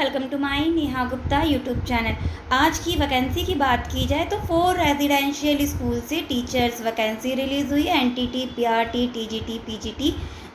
Welcome to my Neha Gupta YouTube channel. आज की vacancy की बात की जाए तो 4 रेजिडेंशियल स्कूल से टीचर्स वैकेंसी रिलीज़ हुई है। NTT, PRT, TGT, PGT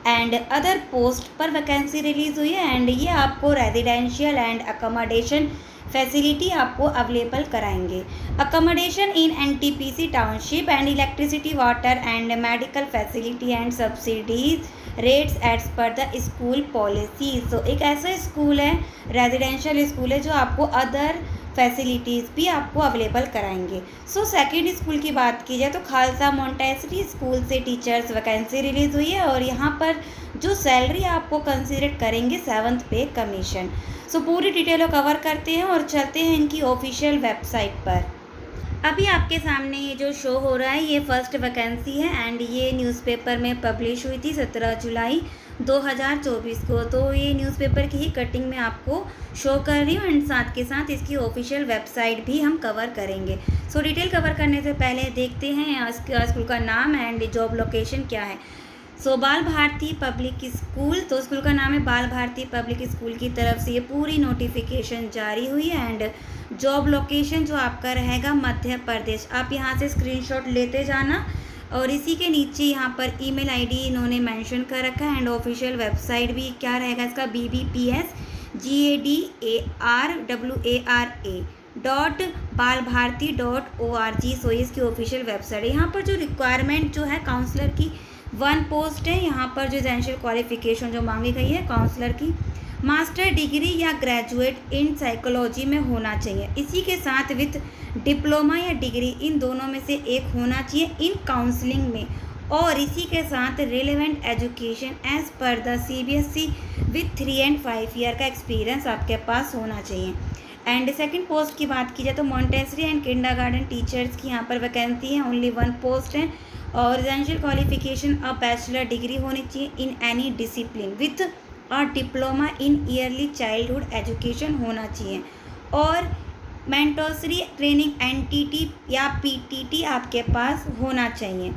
and other post पर वैकेंसी रिलीज़ हुई है एंड ये आपको रेजिडेंशियल एंड अकोमोडेशन फैसिलिटी आपको अवेलेबल कराएंगे। Accommodation in NTPC township and electricity, water and medical facility and subsidies rates as per the school policy. So एक ऐसा school है, रेजिडेंशियल स्कूल है, जो आपको अदर फैसिलिटीज़ भी आपको अवेलेबल कराएंगे। सो सेकेंड स्कूल की बात की जाए तो खालसा मोंटेसरी स्कूल से टीचर्स वैकेंसी रिलीज़ हुई है और यहाँ पर जो सैलरी आपको कंसीडर करेंगे 7th पे कमीशन। सो पूरी डिटेल कवर करते हैं और चलते हैं इनकी ऑफिशियल वेबसाइट पर। अभी आपके सामने ये जो शो हो रहा है ये फर्स्ट वैकेंसी है एंड ये न्यूज़पेपर में पब्लिश हुई थी 17 जुलाई 2024 को। तो ये न्यूज़पेपर की ही कटिंग में आपको शो कर रही हूँ एंड साथ के साथ इसकी ऑफिशियल वेबसाइट भी हम कवर करेंगे। सो डिटेल कवर करने से पहले देखते हैं स्कूल का नाम एंड जॉब लोकेशन क्या है। सो बाल भारती पब्लिक स्कूल, तो स्कूल का नाम है बाल भारती पब्लिक स्कूल की तरफ से ये पूरी नोटिफिकेशन जारी हुई है एंड जॉब लोकेशन जो आपका रहेगा मध्य प्रदेश। आप यहाँ से स्क्रीनशॉट लेते जाना और इसी के नीचे यहाँ पर ईमेल आईडी इन्होंने मेंशन कर रखा है एंड ऑफिशियल वेबसाइट भी क्या रहेगा इसका BBPSGADARWARA.balbharti.org। सो इसकी ऑफिशियल वेबसाइट है। यहाँ पर जो रिक्वायरमेंट जो है काउंसलर की 1 पोस्ट है। यहाँ पर जो एसेंशियल क्वालिफिकेशन जो मांगी गई है काउंसलर की मास्टर डिग्री या ग्रेजुएट इन साइकोलॉजी में होना चाहिए। इसी के साथ विथ डिप्लोमा या डिग्री इन दोनों में से एक होना चाहिए इन काउंसलिंग में और इसी के साथ relevant education as per the CBSE with 3 and 5 year का एक्सपीरियंस आपके पास होना चाहिए। एंड सेकंड पोस्ट की बात की जाए तो मॉन्टेसरी एंड किंडरगार्टन टीचर्स की यहाँ पर वैकेंसी है, ओनली 1 पोस्ट है और essential qualification a bachelor degree होनी चाहिए इन एनी डिसिप्लिन विथ और diploma in yearly childhood education होना चाहिए और मेंटोसरी ट्रेनिंग एनटीटी या पीटीटी आपके पास होना चाहिए।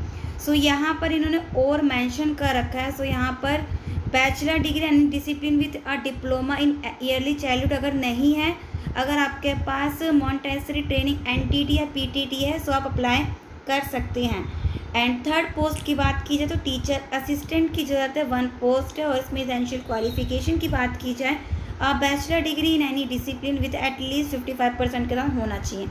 सो यहाँ पर इन्होंने और मेंशन कर रखा है। सो यहाँ पर bachelor degree any discipline with a diploma in yearly childhood अगर नहीं है, अगर आपके पास मॉन्टेसरी ट्रेनिंग एनटीटी या पीटीटी है सो आप अप्लाई कर सकते हैं। एंड थर्ड पोस्ट की बात की जाए तो टीचर असिस्टेंट की ज़रूरत है, 1 पोस्ट है और इसमें एसेंशियल क्वालिफिकेशन की बात की जाए bachelor degree in any discipline with at least 55% का होना चाहिए।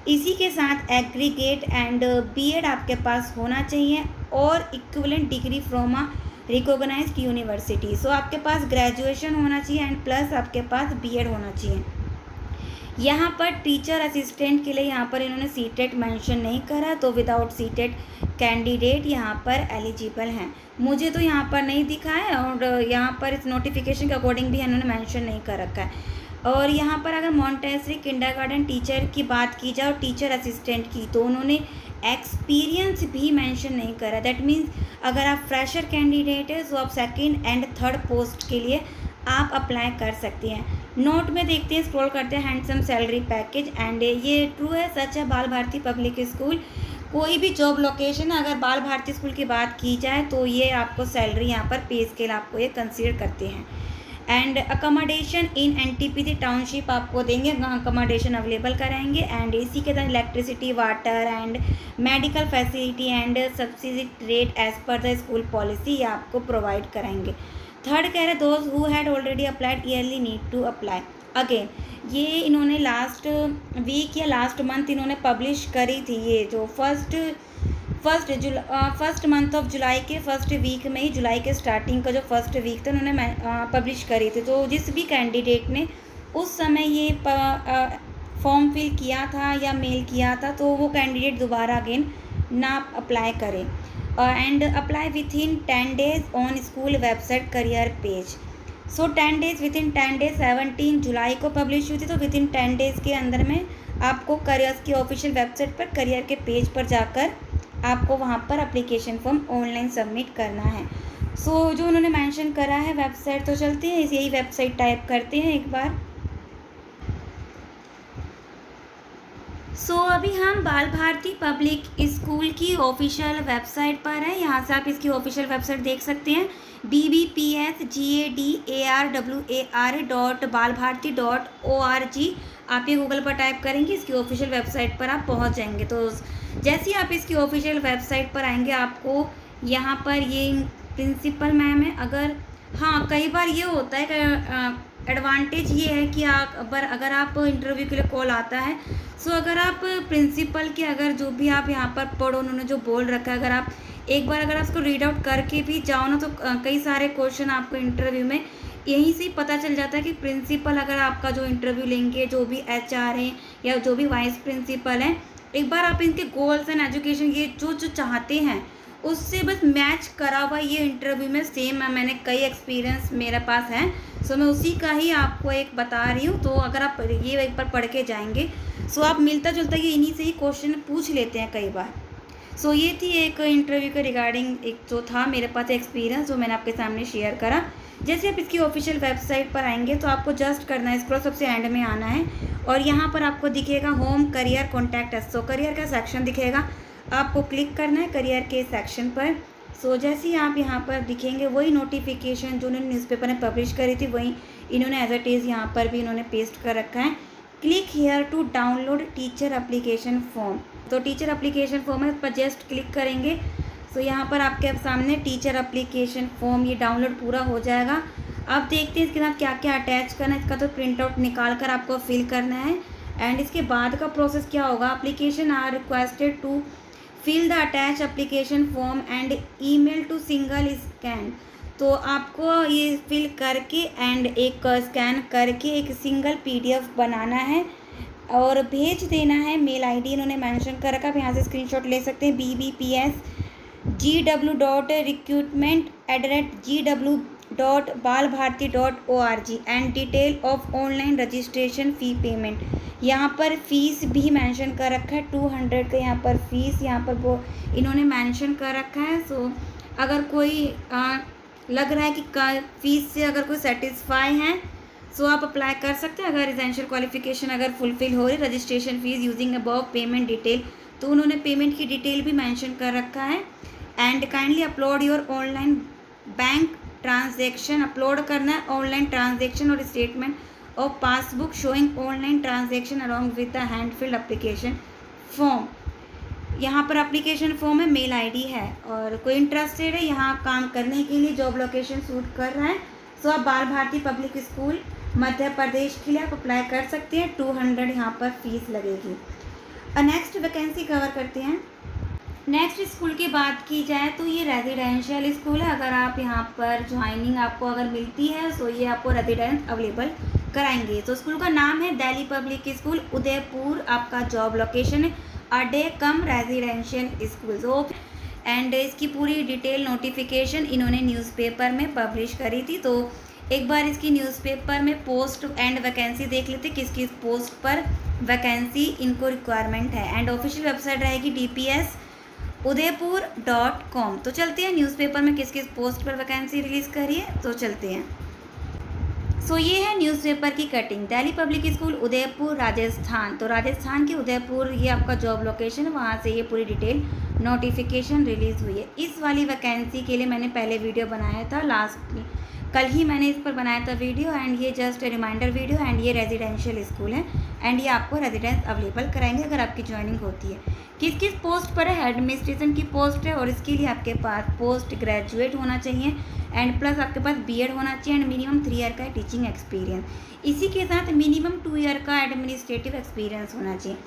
इसी के साथ एग्रीगेट एंड बीएड आपके पास होना चाहिए और equivalent degree from a recognised university. So आपके पास ग्रेजुएशन होना चाहिए एंड प्लस आपके पास बीएड होना चाहिए। यहाँ पर टीचर असिस्टेंट के लिए यहाँ पर इन्होंने सीटेट मेंशन नहीं करा, तो विदाउट सीटेट कैंडिडेट यहाँ पर एलिजिबल हैं। मुझे तो यहाँ पर नहीं दिखा है और यहाँ पर इस नोटिफिकेशन के अकॉर्डिंग भी इन्होंने मेंशन नहीं कर रखा है। और यहाँ पर अगर मॉन्टेसरी किंडरगार्टन टीचर की बात की जाए और टीचर असिस्टेंट की, तो उन्होंने एक्सपीरियंस भी मेंशन नहीं करा। दैट मीन्स अगर आप फ्रेशर कैंडिडेट है तो आप सेकेंड एंड थर्ड पोस्ट के लिए आप अप्लाई कर सकती हैं। नोट में देखते हैं, स्क्रॉल करते हैं, हैंडसम सैलरी पैकेज एंड ये ट्रू है, सच है। बाल भारती पब्लिक स्कूल कोई भी जॉब लोकेशन अगर बाल भारती स्कूल की बात की जाए तो ये आपको सैलरी यहाँ पर पे स्केल आपको ये कंसीडर करते हैं। And accommodation in NTPC township आपको देंगे, अकोमोडेशन अवेलेबल कराएंगे एंड इसी के साथ electricity, water and medical facility and subsidy rate as per the school policy ये आपको प्रोवाइड कराएंगे। थर्ड कह रहे those who had already applied early need to apply again. ये इन्होंने लास्ट वीक या लास्ट मंथ इन्होंने पब्लिश करी थी, ये जो फर्स्ट मंथ ऑफ जुलाई के फर्स्ट वीक में ही, जुलाई के स्टार्टिंग का जो फर्स्ट वीक था उन्होंने पब्लिश करी थी। तो जिस भी कैंडिडेट ने उस समय ये फॉर्म फिल किया था या मेल किया था तो वो कैंडिडेट दोबारा अगेन ना अप्लाई करें and apply with in 10 days on school website career page. So 10 days, with in 10 days 17 जुलाई को पब्लिश हुई थी, तो विद इन 10 days के अंदर में आपको करियर की ऑफिशियल वेबसाइट पर करियर के पेज पर जाकर आपको वहाँ पर एप्लीकेशन फॉर्म ऑनलाइन सबमिट करना है। सो जो उन्होंने मेंशन करा है वेबसाइट, तो चलते हैं यही वेबसाइट टाइप करते हैं एक बार। अभी हम बाल भारती पब्लिक स्कूल की ऑफिशियल वेबसाइट पर हैं। यहाँ से आप इसकी ऑफिशियल वेबसाइट देख सकते हैं BBPSGADAR.BALBharti.org। आप ये गूगल पर टाइप करेंगे, इसकी ऑफिशियल वेबसाइट पर आप पहुँच जाएंगे। तो जैसे ही आप इसकी ऑफिशियल वेबसाइट पर आएंगे, आपको यहाँ पर ये प्रिंसिपल मैम है। हाँ, कई बार ये होता है कि एडवांटेज ये है कि अगर आप इंटरव्यू के लिए कॉल आता है, अगर आप प्रिंसिपल के जो भी आप यहाँ पर पढ़ो, उन्होंने जो बोल रखा है, अगर आप उसको रीड आउट करके भी जाओ ना, तो कई सारे क्वेश्चन आपको इंटरव्यू में यहीं से ही पता चल जाता है कि प्रिंसिपल अगर आपका जो इंटरव्यू लेंगे, जो भी HR हैं या जो भी वाइस प्रिंसिपल हैं, एक बार आप इनके गोल्स एंड एजुकेशन ये जो चाहते हैं उससे बस मैच करा हुआ ये इंटरव्यू में सेम है। मैंने कई एक्सपीरियंस मेरे पास हैं, मैं उसी का ही आपको एक बता रही हूँ। तो अगर आप ये एक बार पढ़ के जाएंगे, आप मिलता जुलता ये इन्हीं से ही क्वेश्चन पूछ लेते हैं कई बार। ये थी एक इंटरव्यू के रिगार्डिंग एक जो था मेरे पास एक्सपीरियंस, जो मैंने आपके सामने शेयर करा। जैसे आप इसकी ऑफिशियल वेबसाइट पर आएंगे, तो आपको जस्ट करना है, स्क्रॉल सबसे एंड में आना है और यहाँ पर आपको दिखेगा home career contact us. Career का सेक्शन दिखेगा, आपको क्लिक करना है करियर के सेक्शन पर। जैसे ही आप यहाँ पर दिखेंगे, वही नोटिफिकेशन जो उन्होंने न्यूज़पेपर में पब्लिश करी थी, वही इन्होंने एज इट इज़ यहाँ पर भी इन्होंने पेस्ट कर रखा है। Click here to download teacher application form. Teacher application form है, उस पर जस्ट क्लिक करेंगे। यहाँ पर आपके सामने टीचर एप्लीकेशन फॉर्म ये डाउनलोड पूरा हो जाएगा। अब देखते हैं इसके साथ क्या क्या अटैच करना है। इसका तो प्रिंट आउट निकाल कर आपको फिल करना है, एंड इसके बाद का प्रोसेस क्या होगा, application are requested to fill the attach application form and email to single scan. आपको ये फिल करके एंड एक स्कैन करके एक सिंगल PDF बनाना है और भेज देना है। मेल ID इन्होंने मेंशन कर रखा है, आप यहाँ से स्क्रीनशॉट ले सकते हैं। BBPSGW.recruitment@gw.balbharti.org and detail of online registration fee payment. यहाँ पर फीस भी मेंशन कर रखा है, 200 का यहाँ पर फीस यहाँ पर वो इन्होंने मेंशन कर रखा है। अगर कोई लग रहा है कि फीस से अगर कोई सेटिस्फाई हैं, आप अप्लाई कर सकते हैं। अगर रेजिडेंशियल क्वालिफिकेशन अगर फुलफिल हो रही, registration fees using above payment detail, तो उन्होंने पेमेंट की डिटेल भी मेंशन कर रखा है। And kindly upload your online bank transaction, upload करना है ऑनलाइन ट्रांजेक्शन और statement of passbook showing online transaction along with the hand field application form. यहाँ पर एप्लीकेशन फॉर्म है, मेल ID है, और कोई इंटरेस्टेड है यहाँ काम करने के लिए, जॉब लोकेशन सूट कर रहा है, आप बाल भारती पब्लिक स्कूल मध्य प्रदेश के लिए आप अप्लाई कर सकते हैं। 200 यहाँ पर फीस लगेगी। नेक्स्ट वैकेंसी कवर करते हैं। नेक्स्ट स्कूल की बात की जाए तो ये रेजिडेंशियल स्कूल है। अगर आप यहाँ पर ज्वाइनिंग आपको अगर मिलती है, ये आपको रेजिडेंस अवेलेबल कराएंगे। स्कूल का नाम है दिल्ली पब्लिक स्कूल उदयपुर। आपका जॉब लोकेशन है अडे कम रेजिडेंशियल स्कूल। एंड इसकी पूरी डिटेल नोटिफिकेशन इन्होंने न्यूज़पेपर में पब्लिश करी थी। एक बार इसकी न्यूज़पेपर में पोस्ट एंड वैकेंसी देख लेते किस किस पोस्ट पर वैकेंसी इनको रिक्वायरमेंट है। एंड ऑफिशियल वेबसाइट रहेगी dpsudaipur.com। चलते हैं न्यूज़पेपर में किस किस पोस्ट पर वैकेंसी रिलीज़ करी है, चलते हैं। ये है न्यूज़पेपर की cutting, Delhi public school Udaipur Rajasthan. Rajasthan के उदयपुर ये आपका जॉब लोकेशन है, वहाँ से ये पूरी डिटेल नोटिफिकेशन रिलीज़ हुई है। इस वाली वैकेंसी के लिए मैंने पहले वीडियो बनाया था, कल ही मैंने इस पर बनाया था वीडियो, एंड ये जस्ट रिमाइंडर वीडियो। एंड ये रेजिडेंशियल स्कूल है, एंड ये आपको रेजिडेंस अवेलेबल कराएंगे अगर आपकी ज्वाइनिंग होती है। किस किस पोस्ट पर है, एडमिनिस्ट्रेशन की पोस्ट है, और इसके लिए आपके पास पोस्ट ग्रेजुएट होना चाहिए, एंड प्लस आपके पास BEd होना चाहिए, एंड मिनिमम 3 ईयर का टीचिंग एक्सपीरियंस। इसी के साथ मिनिमम 2 ईयर का एडमिनिस्ट्रेटिव एक्सपीरियंस होना चाहिए।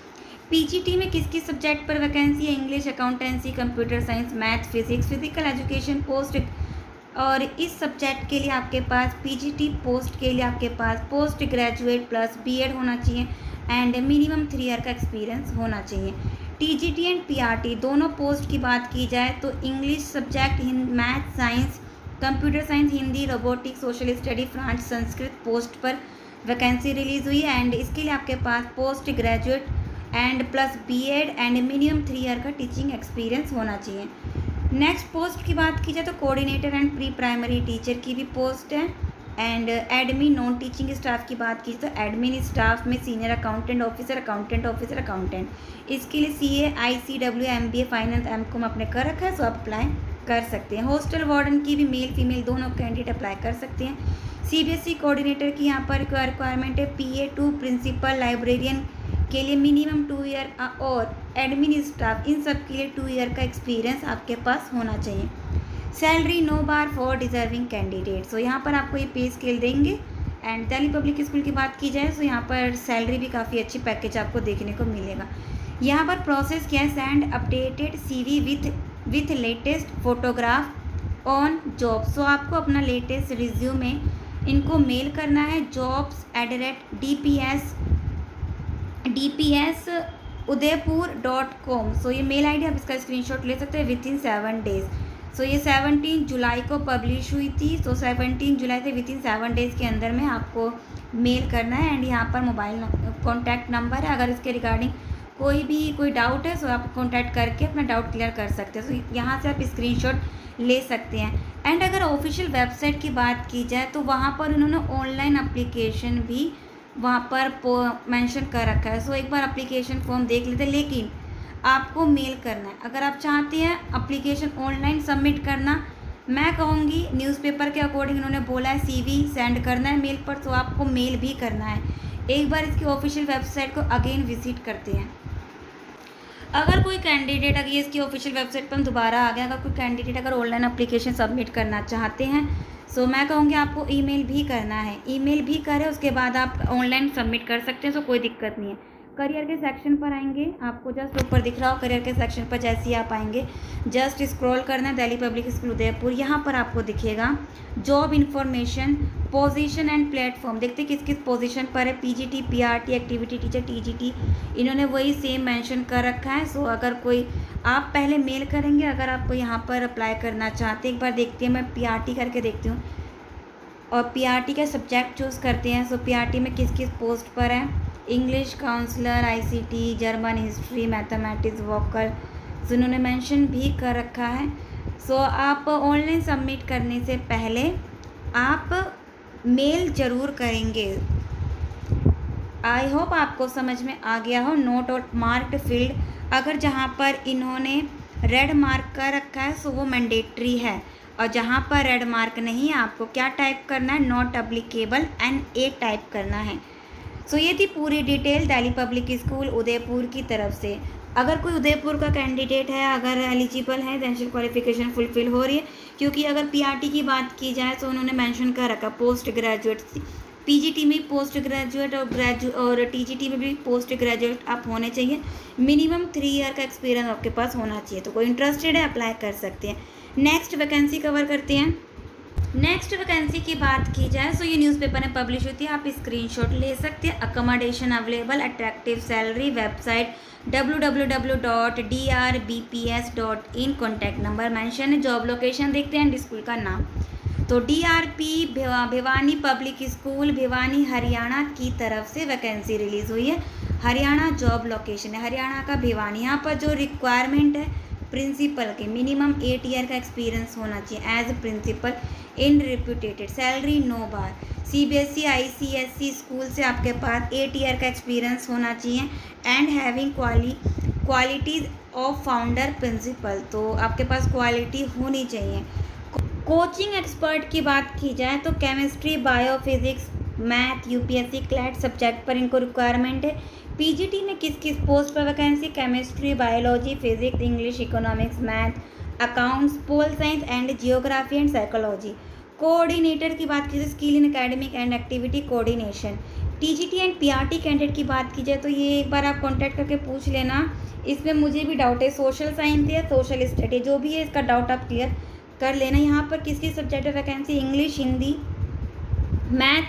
PGT में किस किस सब्जेक्ट पर वैकेंसी है, English, accountancy, computer science, math, physics, physical education post. और इस सब्जेक्ट के लिए आपके पास PGT पोस्ट के लिए आपके पास पोस्ट ग्रेजुएट प्लस BEd होना चाहिए, एंड मिनिमम 3 ईयर का एक्सपीरियंस होना चाहिए। TGT एंड PRT दोनों पोस्ट की बात की जाए तो English subject, math, science, computer science, Hindi, robotics, social study, France, Sanskrit post पर वैकेंसी रिलीज़ हुई है। एंड इसके लिए आपके पास post graduate and plus BEd and minimum 3 year का टीचिंग एक्सपीरियंस होना चाहिए। नेक्स्ट पोस्ट की बात की जाए तो coordinator and pre primary teacher की भी पोस्ट है। And admin non teaching staff की बात की तो एडमिन स्टाफ में सीनियर अकाउंटेंट ऑफिसर, अकाउंटेंट। इसके लिए CA, ICW, MBA, finance, MCOM आपने कर रखा है, सो आप अप्लाई कर सकते हैं। हॉस्टल वार्डन की भी मेल फीमेल दोनों कैंडिडेट अप्लाई कर सकते हैं। CBSE कोऑर्डिनेटर की यहाँ पर रिक्वायरमेंट है PA2 प्रिंसिपल लाइब्रेरियन के लिए मिनिमम 2 ईयर और एडमिन स्टाफ इन सब के लिए 2 ईयर का एक्सपीरियंस आपके पास होना चाहिए। Salary no bar for deserving candidate, so यहाँ पर आपको ये पे स्केल देंगे। एंड दिल्ली पब्लिक स्कूल की बात की जाए तो यहाँ पर सैलरी भी काफ़ी अच्छी पैकेज आपको देखने को मिलेगा। यहाँ पर प्रोसेस क्या है, send updated CV with latest photograph on job, so आपको अपना लेटेस्ट रिज्यूमे इनको मेल करना है jobs@dps udaipur.com, सो ये मेल ID आप इसका स्क्रीनशॉट ले सकते हैं विद इन 7 डेज़। सो ये 17 जुलाई को पब्लिश हुई थी, तो 17 जुलाई से विद इन 7 डेज़ के अंदर में आपको मेल करना है। एंड यहाँ पर मोबाइल कॉन्टैक्ट नंबर है, अगर इसके रिगार्डिंग कोई डाउट है सो आप कॉन्टैक्ट करके अपना डाउट क्लियर कर सकते हैं। सो यहाँ से आप स्क्रीनशॉट ले सकते हैं। एंड अगर ऑफिशियल वेबसाइट की बात की जाए तो वहाँ पर उन्होंने ऑनलाइन एप्लीकेशन भी वहाँ पर मेंशन कर रखा है। सो एक बार एप्लीकेशन फॉर्म देख लेते हैं, लेकिन आपको मेल करना है। अगर आप चाहते हैं एप्लीकेशन ऑनलाइन सबमिट करना, मैं कहूँगी न्यूज़पेपर के अकॉर्डिंग उन्होंने बोला है CV सेंड करना है मेल पर, तो आपको मेल भी करना है। एक बार इसकी ऑफिशियल वेबसाइट को अगेन विजिट करते हैं। अगर कोई कैंडिडेट, अगर ये इसकी ऑफिशियल वेबसाइट पर हम दोबारा आ गए, अगर कोई कैंडिडेट अगर ऑनलाइन एप्लीकेशन सबमिट करना चाहते हैं सो मैं कहूँगी आपको ईमेल भी करना है। ईमेल भी करें, उसके बाद आप ऑनलाइन सबमिट कर सकते हैं, सो कोई दिक्कत नहीं है। करियर के सेक्शन पर आएंगे, आपको जस्ट ऊपर दिख रहा हो करियर के सेक्शन पर जैसे ही आप आएंगे जस्ट स्क्रॉल करना है, दिल्ली पब्लिक स्कूल उदयपुर। यहाँ पर आपको दिखेगा job information, position and platform. देखते किस किस पोजीशन पर है, PGT, PRT, activity teacher, TGT, इन्होंने वही सेम मेंशन कर रखा है। सो अगर कोई आप पहले मेल करेंगे अगर आपको यहाँ पर अप्लाई करना चाहते हैं। एक बार देखते हैं, मैं PRT करके देखती हूँ और PRT का सब्जेक्ट चूज़ करते हैं। सो PRT में किस किस पोस्ट पर है, English counsellor, ICT, German, history, mathematics, vocal, so उन्होंने मेंशन भी कर रखा है। सो आप ऑनलाइन सबमिट करने से पहले आप मेल ज़रूर करेंगे। आई होप आपको समझ में आ गया हो। नोट और मार्क्ड फील्ड, अगर जहाँ पर इन्होंने रेड मार्क कर रखा है सो वो मैंडेटरी है, और जहाँ पर रेड मार्क नहीं है आपको क्या टाइप करना है, नॉट एप्लीकेबल NA टाइप करना है। सो ये थी पूरी detail Delhi public school Udaipur की तरफ से। अगर कोई उदयपुर का कैंडिडेट है, अगर एलिजिबल है, एसेंशियल क्वालिफिकेशन फुलफिल हो रही है, क्योंकि अगर PRT की बात की जाए तो उन्होंने मेंशन कर रखा पोस्ट ग्रेजुएट, PGT में पोस्ट ग्रेजुएट और TGT में भी पोस्ट ग्रेजुएट आप होने चाहिए। मिनिमम 3 ईयर का एक्सपीरियंस आपके पास होना चाहिए। तो कोई इंटरेस्टेड है अप्लाई कर सकते हैं। नेक्स्ट वैकेंसी कवर करते हैं। नेक्स्ट वैकेंसी की बात की जाए तो ये न्यूज़पेपर में पब्लिश होती है, आप स्क्रीनशॉट ले सकते हैं। Accommodation available, attractive salary, website www.drbps.in, contact number mention है। जॉब लोकेशन देखते हैं, स्कूल का नाम तो DRP Bhiwani public school Bhiwani Haryana की तरफ से वैकेंसी रिलीज़ हुई है। हरियाणा जॉब लोकेशन है हरियाणा का भिवानी। यहाँ पर जो रिक्वायरमेंट है प्रिंसिपल के मिनिमम 8 ईयर का एक्सपीरियंस होना चाहिए as principal in reputed. Salary no bar. CBSE ICSE school से आपके पास 8 ईयर का एक्सपीरियंस होना चाहिए and having qualities of founder principal, तो आपके पास क्वालिटी होनी चाहिए। कोचिंग एक्सपर्ट की बात की जाए तो chemistry, bio, physics, math, UPSC CLAT subject पर इनको रिक्वायरमेंट है। PGT में किस किस पोस्ट पर vacancy, chemistry, biology, physics, English, economics, math, accounts, pol science and geography and psychology. Coordinator की बात की जाए skill in academic and activity coordination. TGT and PRT candidate की बात की जाए तो ये एक बार आप कॉन्टैक्ट करके पूछ लेना, इसमें मुझे भी डाउट है। सोशल साइंस या सोशल स्टडी जो भी है इसका डाउट आप क्लियर कर लेना। यहाँ पर किस किस subject vacancy, English, Hindi, math,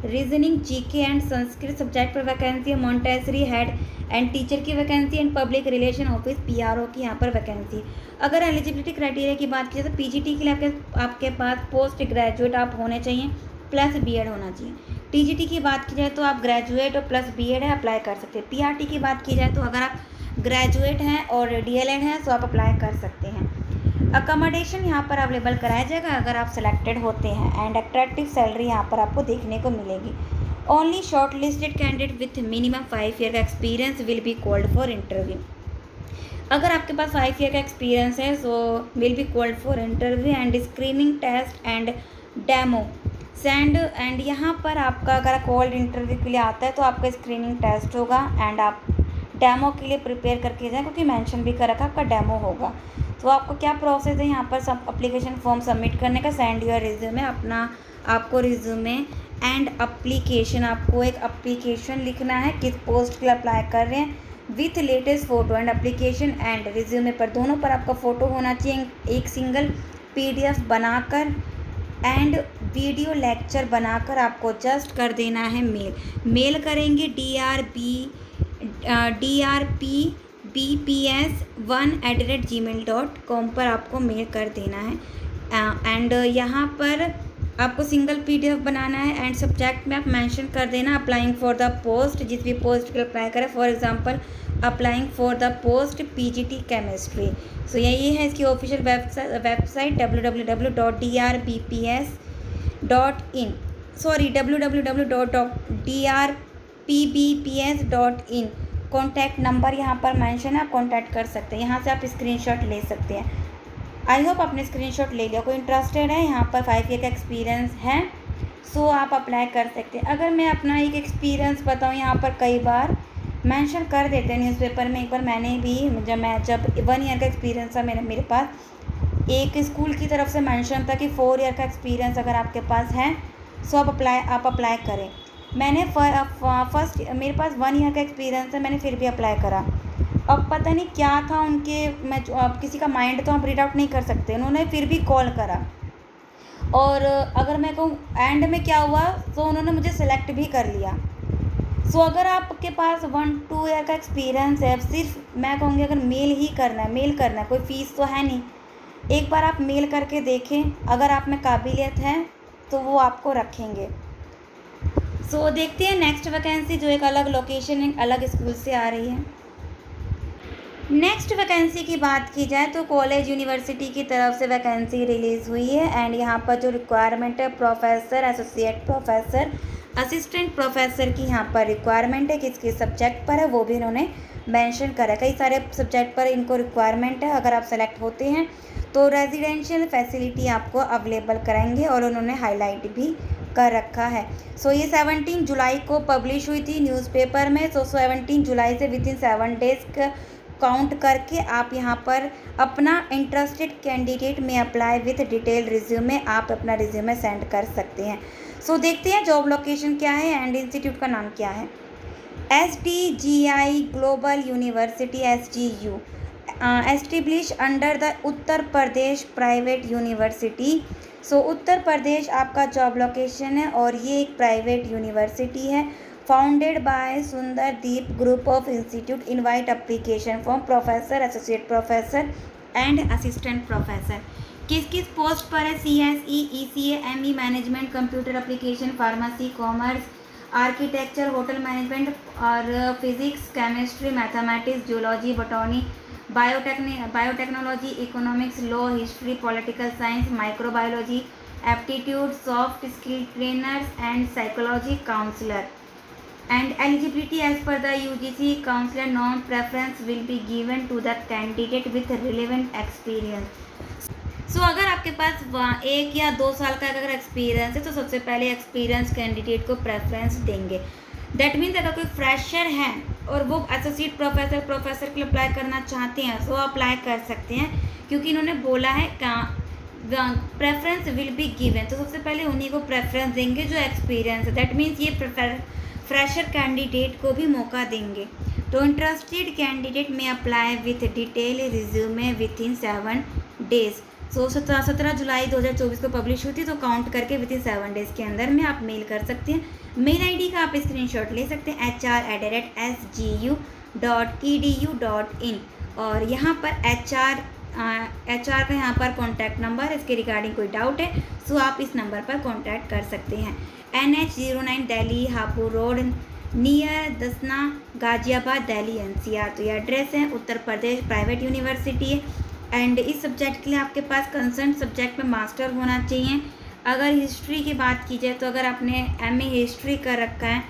reasoning, GK and Sanskrit subject पर वैकेंसी है। मॉन्टेसरी हेड एंड टीचर की vacancy and public relation office PRO की यहाँ पर वैकेंसी। अगर एलिजिबिलिटी क्राइटेरिया की बात की जाए तो PGT के लिए आपके पास पोस्ट ग्रेजुएट आप होने चाहिए प्लस BEd होना चाहिए। TGT की बात की जाए तो आप ग्रेजुएट और प्लस BEd है अप्लाई कर सकते हैं। PRT की बात की जाए तो अगर आप ग्रेजुएट हैं और DLEd हैं तो आप अप्लाई कर सकते हैं। अकोमोडेशन यहाँ पर अवेलेबल कराया जाएगा अगर आप सिलेक्टेड होते हैं, एंड अट्रैक्टिव सैलरी यहाँ पर आपको देखने को मिलेगी। Only short listed candidate with minimum 5 year का experience will be called for interview. अगर आपके पास 5 ईयर का एक्सपीरियंस है so will be called for interview and screening test and demo send. And यहाँ पर आपका अगर कॉल्ड इंटरव्यू के लिए आता है तो आपका स्क्रीनिंग टेस्ट होगा एंड आप डेमो के लिए प्रिपेयर करके जाएँ, क्योंकि मेंशन भी कर रखा आपका डेमो होगा। तो आपको क्या प्रोसेस है यहाँ पर सब अप्लीकेशन फॉर्म सबमिट करने का, सेंड योर रिज्यूमे, अपना आपको रिज्यूमे एंड अप्लीकेशन, आपको एक अप्लीकेशन लिखना है किस पोस्ट के लिए अप्लाई कर रहे हैं, with latest photo and application and resume पर दोनों पर आपका फ़ोटो होना चाहिए, एक सिंगल PDF बनाकर एंड वीडियो लेक्चर बनाकर आपको जस्ट कर देना है मेल करेंगे drpbps1@gmail.com पर आपको मेल कर देना है। एंड यहाँ पर आपको सिंगल PDF बनाना है एंड सब्जेक्ट में आप मेंशन कर देना अप्लाइंग फॉर द पोस्ट, जिस भी पोस्ट के लिए अप्लाई करें, for example applying for the post PGT chemistry. So यही है इसकी official website www.drpbps.in। Contact number यहाँ पर मेंशन है, आप कॉन्टैक्ट कर सकते हैं, यहाँ से आप स्क्रीनशॉट ले सकते हैं। आई होप आपने स्क्रीनशॉट ले लिया। कोई इंटरेस्टेड है यहाँ पर 5 ईयर का एक्सपीरियंस है सो आप अप्लाई कर सकते हैं। अगर मैं अपना एक एक्सपीरियंस बताऊँ, यहाँ पर कई बार मेंशन कर देते हैं न्यूज़पेपर में। एक बार मैंने भी जब 1 ईयर का एक्सपीरियंस था मेरे पास, एक स्कूल की तरफ से मेंशन था कि 4 ईयर का एक्सपीरियंस अगर आपके पास है सो आप अप्लाई करें। मैंने फर्स्ट मेरे पास 1 ईयर का एक्सपीरियंस है, मैंने फिर भी अप्लाई करा। अब पता नहीं क्या था उनके, अब किसी का माइंड तो आप रीड आउट नहीं कर सकते, उन्होंने फिर भी कॉल करा। और अगर मैं कहूँ एंड में क्या हुआ तो उन्होंने मुझे सेलेक्ट भी कर लिया। सो अगर आपके पास 1-2 ईयर का एक्सपीरियंस है, सिर्फ मैं कहूँगी अगर मेल करना है, कोई फ़ीस तो है नहीं, एक बार आप मेल करके देखें, अगर आप में काबिलियत है तो वो आपको रखेंगे। सो देखते हैं नेक्स्ट वैकेंसी जो एक अलग लोकेशन, एक अलग स्कूल से आ रही है। नेक्स्ट वैकेंसी की बात की जाए तो कॉलेज यूनिवर्सिटी की तरफ से वैकेंसी रिलीज़ हुई है एंड यहाँ पर जो रिक्वायरमेंट है professor, associate professor, assistant professor की यहाँ पर रिक्वायरमेंट है। किस किस सब्जेक्ट पर है वो भी इन्होंने मेंशन करा, कई सारे सब्जेक्ट पर इनको रिक्वायरमेंट है। अगर आप सेलेक्ट होते हैं तो रेजिडेंशियल फैसिलिटी आपको अवेलेबल कराएंगे और उन्होंने हाईलाइट भी कर रखा है। सो ये 17 जुलाई को पब्लिश हुई थी न्यूज़पेपर में। सो 17 जुलाई से विद इन 7 डेज़ काउंट करके आप यहाँ पर अपना इंटरेस्टेड कैंडिडेट में अप्लाई विथ डिटेल रिज्यूमे, आप अपना रिज्यूमे सेंड कर सकते हैं। सो देखते हैं जॉब लोकेशन क्या है एंड इंस्टीट्यूट का नाम क्या है। STGI global university SGU establish under the Uttar Pradesh private university. So Uttar Pradesh आपका जॉब लोकेशन है और ये एक प्राइवेट यूनिवर्सिटी है। Founded by Sundar Deep group of institute. Invite application form professor, associate professor and assistant professor. किस किस पोस्ट पर है? CSE, ECA, ME management, computer application, pharmacy, commerce, architecture, hotel management और physics, chemistry, mathematics, geology, botany, biotechnology, economics, law, history, political science, microbiology, aptitude, soft skill trainers and psychology counsellor. And eligibility as per the UGC counselor norm, preference will be given to the candidate with relevant experience। सो अगर आपके पास 1 या 2 साल का अगर experience है तो सबसे पहले एक्सपीरियंस कैंडिडेट को प्रेफरेंस देंगे। दैट मीन्स अगर कोई फ्रेशर है और वो एसोसिएट प्रोफेसर के लिए अप्लाई करना चाहते हैं तो अप्लाई कर सकते हैं, क्योंकि इन्होंने बोला है प्रेफरेंस विल बी गिवन, तो सबसे पहले उन्हीं को प्रेफरेंस देंगे जो एक्सपीरियंस है। दैट मीन्स ये फ्रेशर कैंडिडेट को भी मौका देंगे। तो इंटरेस्टेड कैंडिडेट में apply with detail resume within 7 days. So 17 जुलाई 2024 को पब्लिश हुई थी, तो काउंट करके विद इन 7 डेज़ के अंदर में आप मेल कर सकते हैं। मेल ID का आप स्क्रीनशॉट ले सकते हैं hr@sgu.edu.in और यहाँ पर HR का यहाँ पर कॉन्टैक्ट नंबर, इसके रिगार्डिंग कोई डाउट है सो आप इस नंबर पर कॉन्टैक्ट कर सकते हैं। NH09 Delhi Hapur road near दसना गाजियाबाद दिल्ली NCR। तो ये एड्रेस है, उत्तर प्रदेश प्राइवेट यूनिवर्सिटी है एंड इस सब्जेक्ट के लिए आपके पास कंसर्न सब्जेक्ट में मास्टर होना चाहिए। अगर हिस्ट्री की बात की जाए तो अगर आपने एमए हिस्ट्री कर रखा है,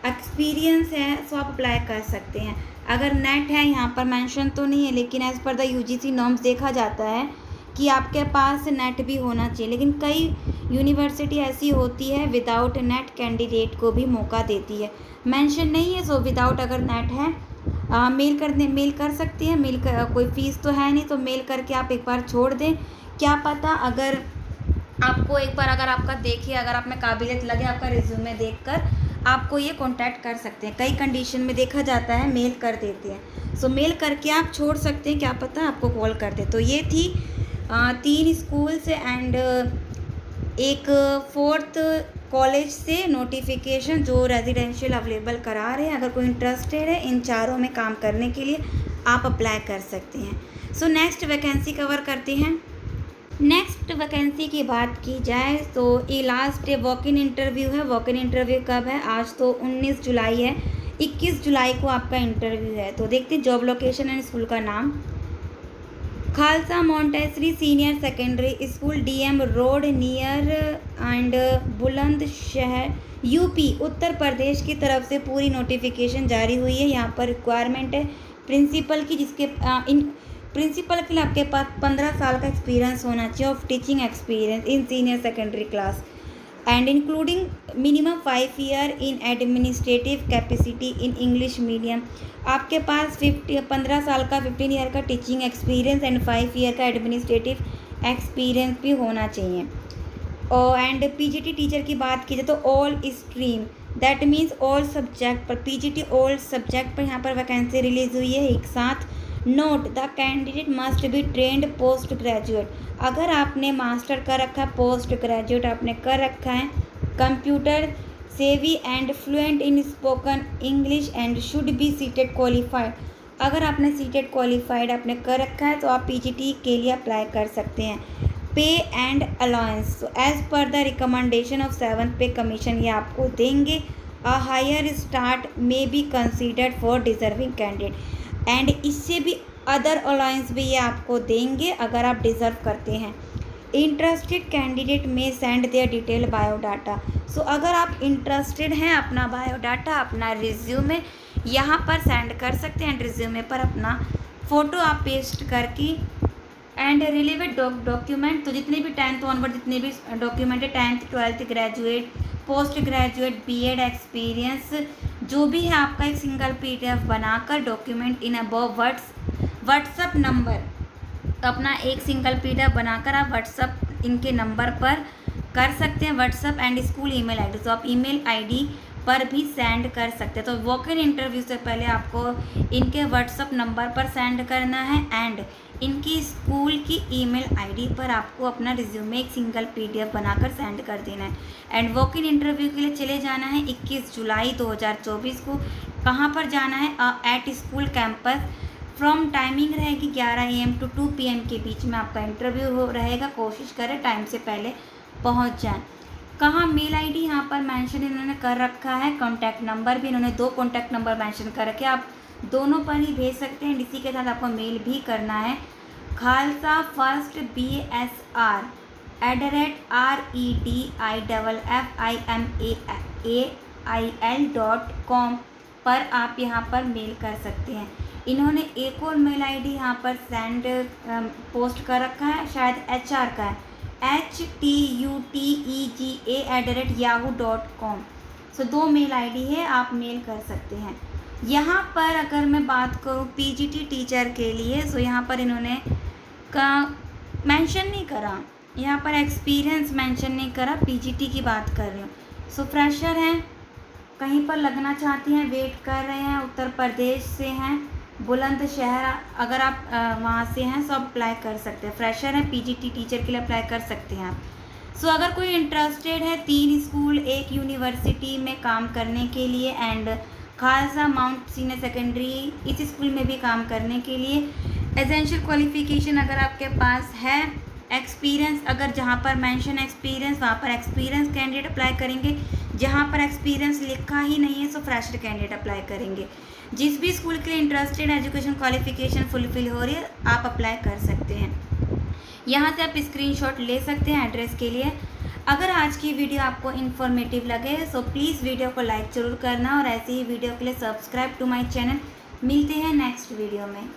एक्सपीरियंस है, तो आप अप्लाई कर सकते हैं। अगर नेट है, यहाँ पर मेंशन तो नहीं है, लेकिन as per the UGC norms देखा जाता है कि आपके पास नेट भी होना चाहिए। लेकिन कई यूनिवर्सिटी ऐसी होती है विदाउट नेट कैंडिडेट को भी मौका देती है, मेंशन नहीं है। सो विदाउट अगर नेट है मेल कर सकते हैं। कोई फ़ीस तो है नहीं, तो मेल करके आप एक बार छोड़ दें। क्या पता अगर आपको एक बार अगर आपका देखिए, अगर आप में काबिलियत लगे, आपका रिज्यूमे देखकर आपको ये कांटेक्ट कर सकते हैं। कई कंडीशन में देखा जाता है मेल कर देते हैं, सो मेल करके आप छोड़ सकते हैं, क्या पता आपको कॉल कर दे। तो ये थी 3 स्कूल से एंड एक 4th कॉलेज से नोटिफिकेशन जो रेजिडेंशियल अवेलेबल करा रहे हैं। अगर कोई इंटरेस्टेड है इन चारों में काम करने के लिए, आप अप्लाई कर सकते हैं। सो नेक्स्ट वैकेंसी कवर करते हैं। नेक्स्ट वैकेंसी की बात की जाए तो ये last day walk in interview है। वॉक इन इंटरव्यू कब है? आज तो 19 जुलाई है, 21 जुलाई को आपका इंटरव्यू है। तो देखते हैं जॉब लोकेशन एंड स्कूल का नाम। Khalsa Montessori senior secondary school, DM road near and Bulandshahr, UP, Uttar Pradesh की तरफ से पूरी नोटिफिकेशन जारी हुई है। यहाँ पर रिक्वायरमेंट है प्रिंसिपल की, जिसके प्रिंसिपल के लिए आपके पास 15 साल का एक्सपीरियंस होना चाहिए of teaching experience in senior secondary class and including minimum 5 year in administrative capacity in English medium. आपके पास 15 साल का 15 ईयर का टीचिंग एक्सपीरियंस एंड 5 ईयर का एडमिनिस्ट्रेटिव एक्सपीरियंस भी होना चाहिए। और एंड पीजीटी टीचर की बात की जाए तो all stream, that means all subject पर पीजीटी ऑल सब्जेक्ट पर यहाँ पर वैकेंसी रिलीज हुई है एक साथ। Note the candidate must be trend post graduate, अगर आपने मास्टर कर रखा है, पोस्ट ग्रेजुएट आपने कर रखा है, कंप्यूटर सेवी and fluent in spoken English and should be seated qualified, अगर आपने सीटेड क्वालिफाइड आपने कर रखा है तो आप पीजीटी के लिए अप्लाई कर सकते हैं। पे एंड अलाउंस, तो as per the recommendation of 7th pay commission ये आपको देंगे। A higher start may be considered for deserving candidate, and इससे भी अदर अलाउंस भी ये आपको देंगे अगर आप डिज़र्व करते हैं। इंटरेस्टेड कैंडिडेट में सेंड देयर डिटेल बायोडाटा, सो अगर आप इंटरेस्टेड हैं अपना बायोडाटा, अपना रिज्यूमे यहाँ पर सेंड कर सकते हैं। रिज्यूमे पर अपना फ़ोटो आप पेस्ट करके एंड रिलेवेंट डॉक्यूमेंट, तो जितने भी 10th ऑनवर्ड जितने भी डॉक्यूमेंट है, 10th 12th graduate, post graduate, BEd experience, जो भी है आपका एक सिंगल पीडीएफ बनाकर document in above WhatsApp number, अपना एक सिंगल पीडीएफ बनाकर आप व्हाट्सअप इनके नंबर पर कर सकते हैं, WhatsApp and school email ID, तो आप ईमेल आईडी पर भी सेंड कर सकते हैं। तो वॉक इन इंटरव्यू से पहले आपको इनके व्हाट्सअप नंबर पर सेंड करना है एंड इनकी स्कूल की ईमेल आईडी पर आपको अपना रिज्यूमे एक सिंगल पीडीएफ बनाकर सेंड कर देना है। एंड वॉक इन इंटरव्यू के लिए चले जाना है 21 जुलाई 2024 को। कहाँ पर जाना है? At school campus. From timing रहेगी 11 AM to 2 PM के बीच में आपका इंटरव्यू रहेगा। कोशिश करें टाइम से पहले पहुँच जाएँ। कहाँ? मेल आईडी यहाँ पर मेंशन इन्होंने कर रखा है, कॉन्टैक्ट नंबर भी इन्होंने 2 कॉन्टैक्ट नंबर मेंशन कर रखे, आप दोनों पर ही भेज सकते हैं। इसी के साथ आपको मेल भी करना है खालसा फर्स्ट BSR @REDIFFIMAAIL.com पर आप यहाँ पर मेल कर सकते हैं। इन्होंने एक और मेल आईडी यहाँ पर सेंड पोस्ट कर रखा है, शायद HR का है, HTUTEGA@yahoo.com। सो 2 मेल आईडी है, आप मेल कर सकते हैं। यहाँ पर अगर मैं बात करूँ पीजीटी टीचर के लिए, सो यहाँ पर इन्होंने का मेंशन नहीं करा, यहाँ पर एक्सपीरियंस मेंशन नहीं करा, पीजीटी की बात कर रही हूँ। सो फ्रेशर हैं, कहीं पर लगना चाहती हैं, वेट कर रहे हैं, उत्तर प्रदेश से हैं, बुलंदशहर, अगर आप वहाँ से हैं तो आप अप्लाई कर सकते हैं। फ्रेशर हैं, पीजीटी टीचर के लिए अप्लाई कर सकते हैं आप। सो अगर कोई इंटरेस्टेड है 3 स्कूल एक यूनिवर्सिटी में काम करने के लिए and Khalsa mount senior secondary इस स्कूल में भी काम करने के लिए, एसेंशियल क्वालिफिकेशन अगर आपके पास है, एक्सपीरियंस अगर जहाँ पर मेंशन एक्सपीरियंस वहाँ पर एक्सपीरियंस कैंडिडेट अप्लाई करेंगे, जहाँ पर एक्सपीरियंस लिखा ही नहीं है सो फ्रेशर कैंडिडेट अप्लाई करेंगे। जिस भी स्कूल के लिए इंटरेस्टेड एजुकेशन क्वालिफिकेशन फुलफिल हो रही है आप अप्लाई कर सकते हैं। यहाँ से आप स्क्रीनशॉट ले सकते हैं एड्रेस के लिए। अगर आज की वीडियो आपको इन्फॉर्मेटिव लगे सो प्लीज़ वीडियो को लाइक ज़रूर करना और ऐसे ही वीडियो के लिए सब्सक्राइब टू माय चैनल। मिलते हैं नेक्स्ट वीडियो में।